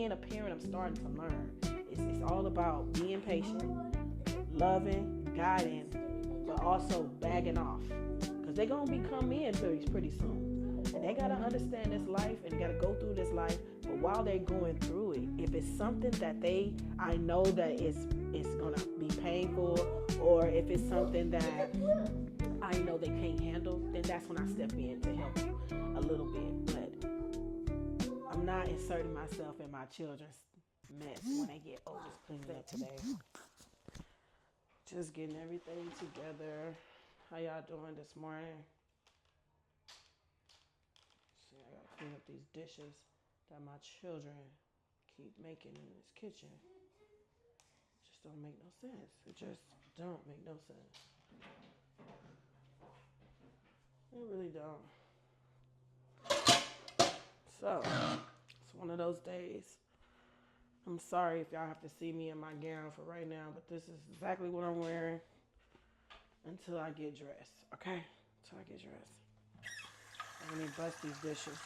being a parent, I'm starting to learn. It's all about being patient, loving, guiding, but also bagging off. Because they're going to become men pretty soon. And they got to understand this life and got to go through this life. But while they're going through it, if it's something that I know that it's going to be painful, or if it's something that I know they can't handle, then that's when I step in to help a little bit. But I'm not inserting myself in my children's mess when they get old. Just cleaning up today. Just getting everything together. How y'all doing this morning? See, I gotta clean up these dishes that my children keep making in this kitchen. It just don't make no sense. It just don't make no sense. It really don't. So, it's one of those days. I'm sorry if y'all have to see me in my gown for right now, but this is exactly what I'm wearing until I get dressed, okay? Until I get dressed. Let me bust these dishes.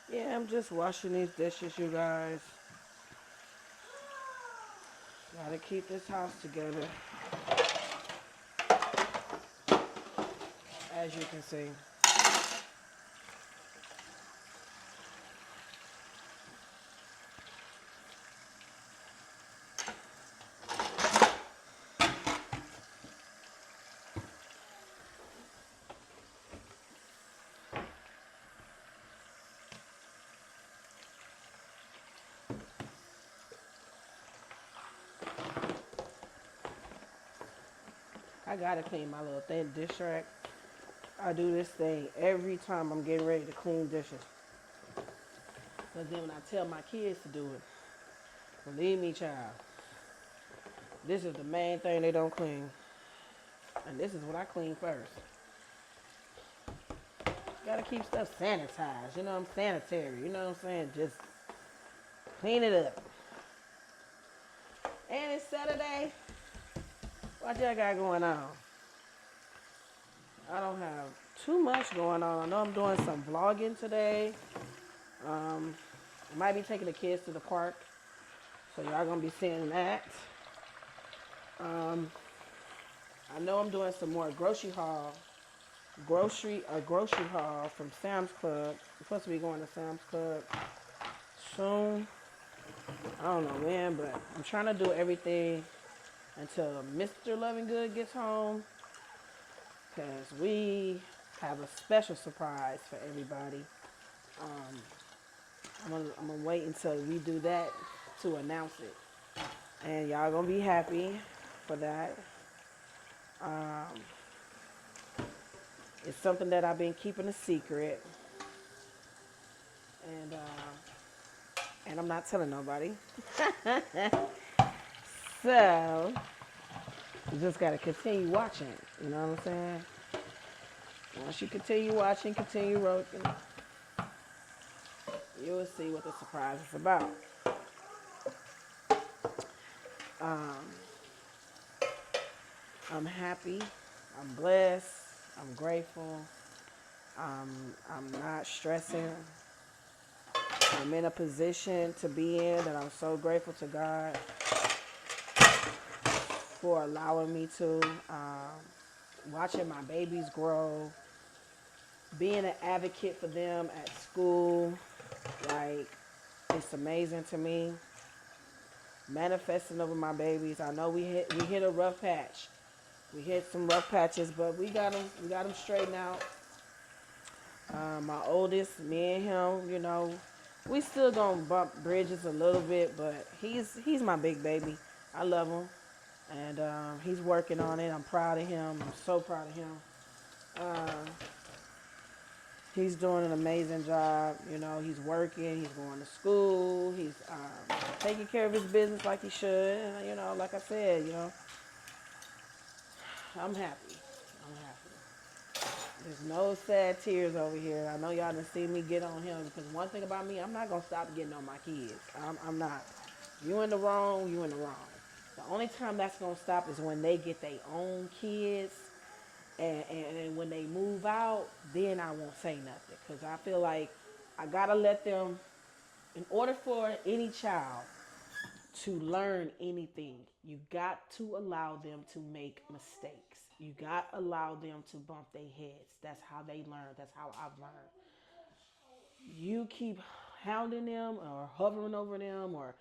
Yeah, I'm just washing these dishes, you guys. Gotta keep this house together, as you can see. I gotta clean my little thin dish rack. I do this thing every time I'm getting ready to clean dishes. Because then when I tell my kids to do it, believe me, child, this is the main thing they don't clean. And this is what I clean first. Gotta keep stuff sanitized, you know what I'm sanitary, you know what I'm saying? Just clean it up. And it's Saturday. What y'all got going on? I don't have too much going on. I know I'm doing some vlogging today. I might be taking the kids to the park. So y'all gonna be seeing that. I know I'm doing some more grocery haul from Sam's Club. I'm supposed to be going to Sam's Club soon. I don't know when, but I'm trying to do everything until Mr. Loving Good gets home, because we have a special surprise for everybody. I'm gonna wait until we do that to announce it, and y'all gonna be happy for that. It's something that I've been keeping a secret, and I'm not telling nobody. So you just gotta continue watching. You know what I'm saying? Once you continue watching, continue working, you will see what the surprise is about. I'm happy. I'm blessed. I'm grateful. I'm not stressing. I'm in a position to be in that I'm so grateful to God for allowing me to. Watching my babies grow, being an advocate for them at school, like, it's amazing to me. manifesting over my babies. I know we hit a rough patch. We hit some rough patches, but we got them straightened out. My oldest, me and him, we still gonna bump bridges a little bit, but he's my big baby. I love him, and he's working on it. I'm proud of him. I'm so proud of him. Uh, he's doing an amazing job. He's working. He's going to school. He's taking care of his business like he should. And like I said, I'm happy. I'm happy. There's no sad tears over here. I know y'all done see me get on him because one thing about me, I'm not gonna stop getting on my kids. I'm not. You in the wrong, you in the wrong. The only time that's gonna stop is when they get their own kids, and when they move out, then I won't say nothing because I feel like I gotta let them. In order for any child to learn anything, you got to allow them to make mistakes. You got to allow them to bump their heads. That's how they learn. That's how I've learned. You keep hounding them or hovering over them or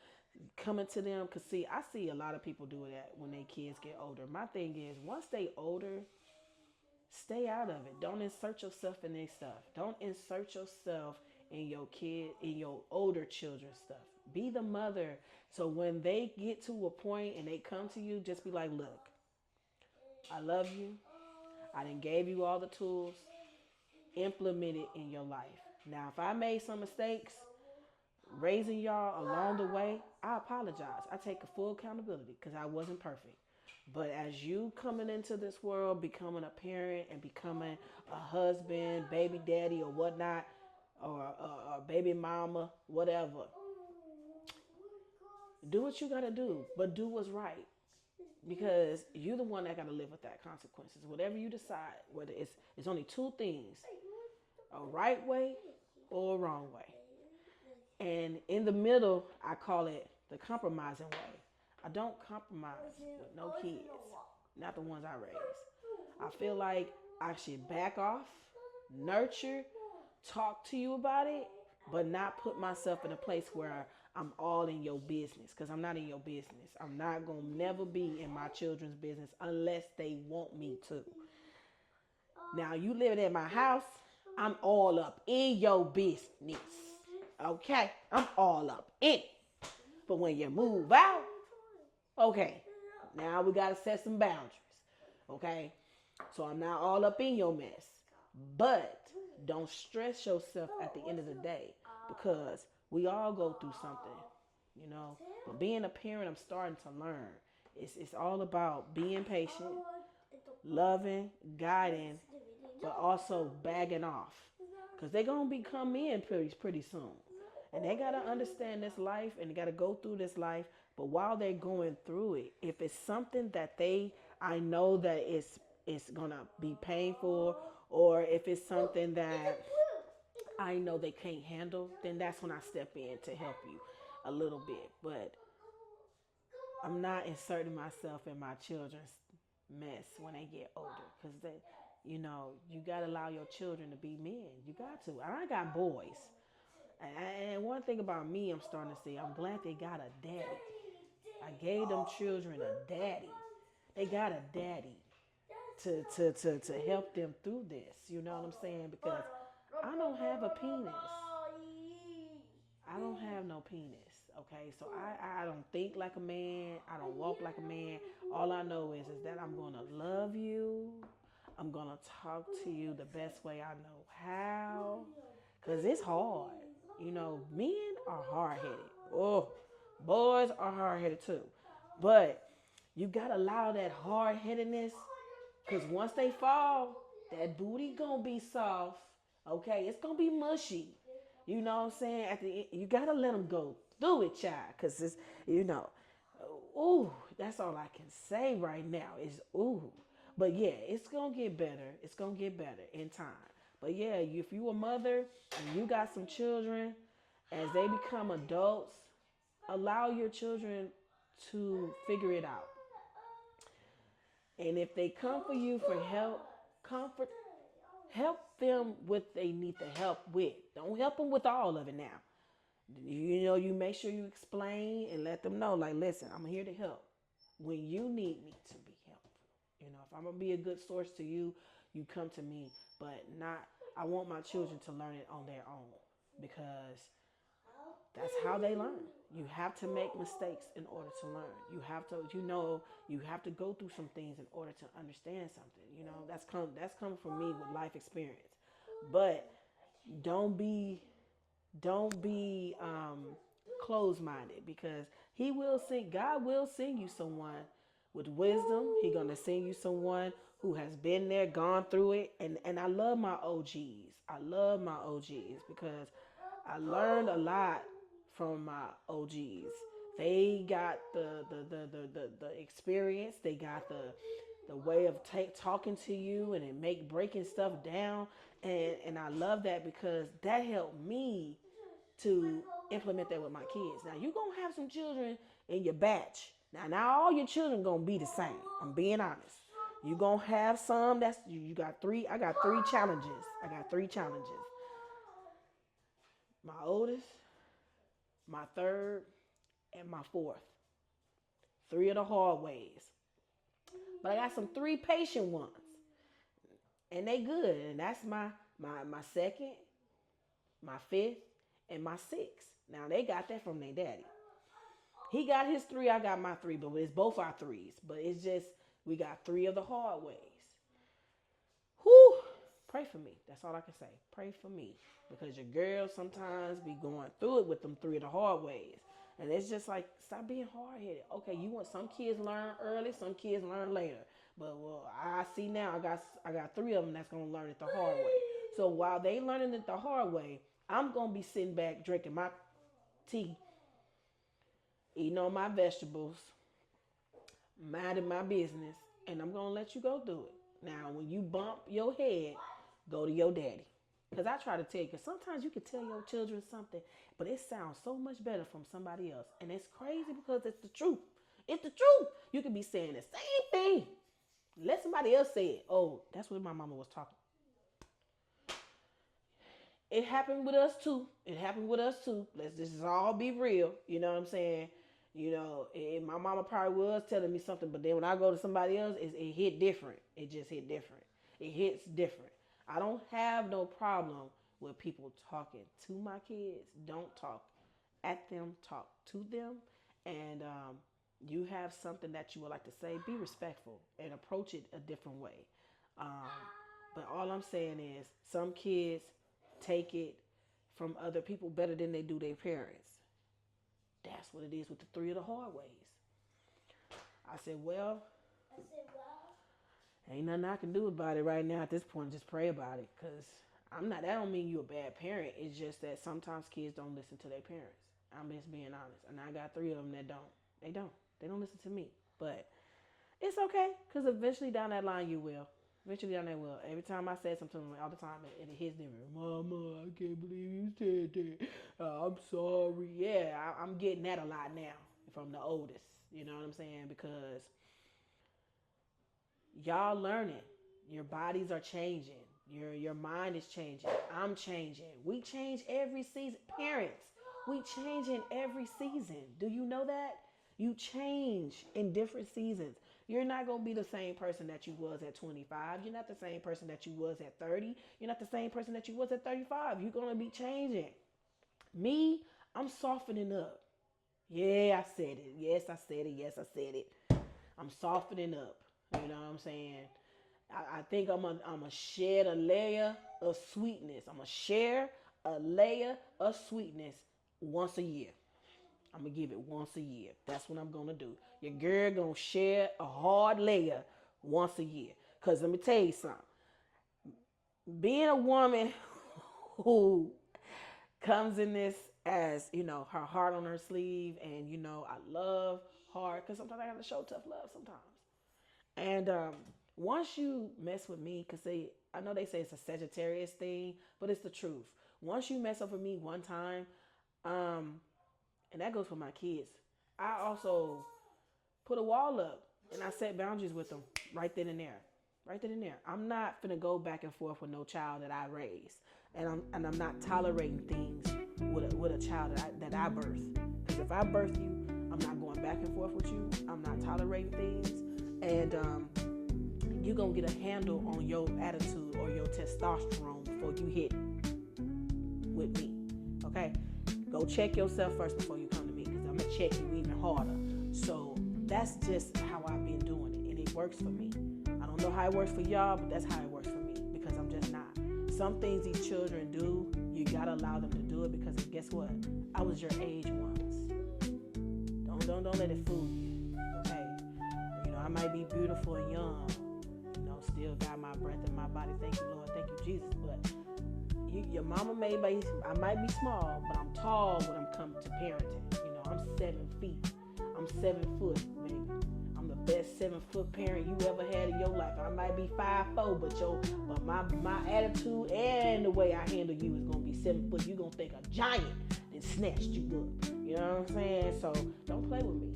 coming to them. Because, see, I see a lot of people do that when their kids get older. My thing is, once they older, stay out of it. Don't insert yourself in their stuff. Don't insert yourself in your older children's stuff. Be the mother. So when they get to a point and they come to you, just be like, look, I love you. I done gave you all the tools. Implement it in your life. Now, if I made some mistakes raising y'all along the way, I apologize. I take a full accountability because I wasn't perfect. But as you coming into this world, becoming a parent and becoming a husband, baby daddy, or whatnot, or a baby mama, whatever, do what you gotta do, but do what's right because you're the one that gotta live with that consequences. Whatever you decide, whether it's only two things: a right way or a wrong way. And in the middle, I call it the compromising way. I don't compromise with no kids, not the ones I raised. I feel like I should back off, nurture, talk to you about it, but not put myself in a place where I'm all in your business because I'm not in your business. I'm not going to never be in my children's business unless they want me to. Now, you living in my house, I'm all up in your business. Okay? I'm all up in it. But when you move out, okay, now we got to set some boundaries. Okay? So I'm not all up in your mess. But don't stress yourself at the end of the day because we all go through something. But being a parent, I'm starting to learn. It's all about being patient, loving, guiding, but also bagging off. Because they're going to be come in pretty soon. And they got to understand this life and they got to go through this life. But while they're going through it, if it's something that I know that it's going to be painful, or if it's something that I know they can't handle, then that's when I step in to help you a little bit. But I'm not inserting myself in my children's mess when they get older because you got to allow your children to be men. You got to. I got boys. And one thing about me, I'm starting to see, I'm glad they got a daddy. I gave them children a daddy. They got a daddy to help them through this. You know what I'm saying? Because I don't have a penis. I don't have no penis. Okay, so I don't think like a man. I don't walk like a man. All I know is that I'm gonna love you. I'm gonna talk to you the best way I know how. Cause it's hard. Men are hard headed. Oh, boys are hard headed too. But you gotta allow that hard headedness. Cause once they fall, that booty gonna be soft. Okay, it's gonna be mushy. You know what I'm saying? At the end, you gotta let them go through it, child. Cause it's you know, ooh, that's all I can say right now is ooh. But yeah, it's gonna get better. It's gonna get better in time. But yeah, if you a mother and you got some children, as they become adults, allow your children to figure it out. And if they come for you for help, comfort, help them what they need to help with. Don't help them with all of it now. You make sure you explain and let them know, like, listen, I'm here to help when you need me to be helpful. If I'm gonna be a good source to you, you come to me, but not. I want my children to learn it on their own because that's how they learn. You have to make mistakes in order to learn. You have to go through some things in order to understand something. That's come from me with life experience. But don't be don't be closed minded because God will send you someone with wisdom. He gonna send you someone who has been there, gone through it. And I love my OGs. I love my OGs because I learned a lot from my OGs. They got the experience. They got the way of talking to you and it make breaking stuff down. And I love that because that helped me to implement that with my kids. Now you gonna have some children in your batch. Now all your children gonna be the same. I'm being honest. You gonna have some that's you got three. I got three challenges. I got three challenges. My oldest, my third, and my fourth. Three of the hard ways. But I got some three patient ones. And they good. And that's my second, my fifth, and my sixth. Now they got that from their daddy. He got his three, I got my three, but it's both our threes. But it's just we got three of the hard ways. Whew. Pray for me. That's all I can say. Pray for me. Because your girls sometimes be going through it with them three of the hard ways. And it's just like, stop being hard headed. Okay, you want some kids learn early, some kids learn later. But well, I see now I got three of them that's gonna learn it the hard way. So while they learning it the hard way, I'm gonna be sitting back drinking my tea, eating all my vegetables, minding my business, and I'm gonna let you go through it. Now, when you bump your head, go to your daddy. Because I try to tell you, because sometimes you can tell your children something, but it sounds so much better from somebody else. And it's crazy because it's the truth. It's the truth. You could be saying the same thing. Let somebody else say it. Oh, that's what my mama was talking. It happened with us too. It happened with us too. Let's just all be real. You know what I'm saying? My mama probably was telling me something, but then when I go to somebody else, it hit different. It just hit different. It hits different. I don't have no problem with people talking to my kids. Don't talk at them, talk to them. And you have something that you would like to say, be respectful and approach it a different way. Um, but all I'm saying is some kids take it from other people better than they do their parents. That's what it is with the three of the hard ways. I said, well, ain't nothing I can do about it right now at this point. Just pray about it. Because I'm not, that don't mean you're a bad parent. It's just that sometimes kids don't listen to their parents. I'm just being honest. And I got three of them that don't. They don't. They don't listen to me. But it's okay. Because eventually down that line you will. Eventually down that will. Every time I said something to them, all the time, it hits them. Mama, I can't believe you said that. I'm sorry. Yeah, I'm getting that a lot now from the oldest. You know what I'm saying? Because y'all learning. Your bodies are changing. Your mind is changing. I'm changing. We change every season. Parents, we change in every season. Do you know that? You change in different seasons. You're not going to be the same person that you was at 25. You're not the same person that you was at 30. You're not the same person that you was at 35. You're going to be changing. Me, I'm softening up. Yeah, I said it. Yes, I said it. Yes, I said it. I'm softening up. You know what I'm saying? I think I'm a shed a layer of sweetness. I'm gonna share a layer of sweetness once a year. I'm gonna give it once a year. That's what I'm gonna do. Your girl gonna share a hard layer once a year. Cause let me tell you something. Being a woman who comes in this as her heart on her sleeve, and I love hard because sometimes I gotta show tough love sometimes. And once you mess with me, because I know they say it's a Sagittarius thing, but it's the truth. Once you mess up with me one time, um, and that goes for my kids, I also put a wall up and I set boundaries with them right then and there. Right then and there. I'm not finna go back and forth with no child that I raised. and I'm not tolerating things with a child that I birthed. Because if I birth you, I'm not going back and forth with you. I'm not tolerating things, and you're gonna get a handle on your attitude or your testosterone before you hit with me. Okay, go check yourself first before you come to me, because I'm gonna check you even harder. So that's just how I've been doing it, and it works for me. I don't know how it works for y'all, but that's how it works for me, because I'm just not. Some things these children do, you gotta allow them to do it, because guess what? I was your age once. Don't let it fool you. Okay, I might be beautiful and young. Still got my breath in my body. Thank you, Lord. Thank you, Jesus. But your mama I might be small, but I'm tall when I'm coming to parenting. I'm 7 feet. I'm 7 foot, baby. I'm the best 7 foot parent you ever had in your life. I might be 5'4", but my attitude and the way I handle you is gonna be 7 foot. You gonna think a giant and snatched you up. You know what I'm saying? So don't play with me.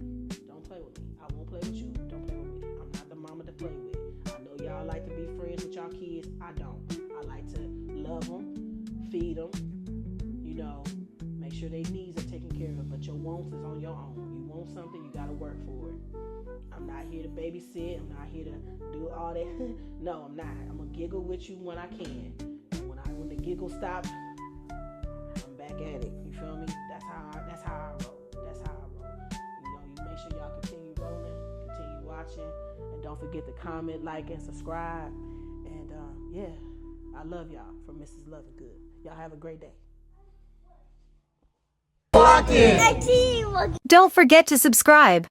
Don't play with me. I won't play with you. Don't play with me. I'm not the mama to play with. I know y'all like to be friends with y'all kids. I don't. I like to love them, feed them, make sure their needs are taken care of. But your wants is on your own. You want something, you gotta work for it. I'm not here to babysit. I'm not here to do all that. No, I'm not. I'm gonna giggle with you when I can. And when the giggle stops, I'm back at it. You feel me? That's how I roll. That's how I roll. You make sure y'all continue rolling, continue watching, and don't forget to comment, like, and subscribe. And I love y'all from Mrs. Loving Good. Y'all have a great day. Don't forget to subscribe.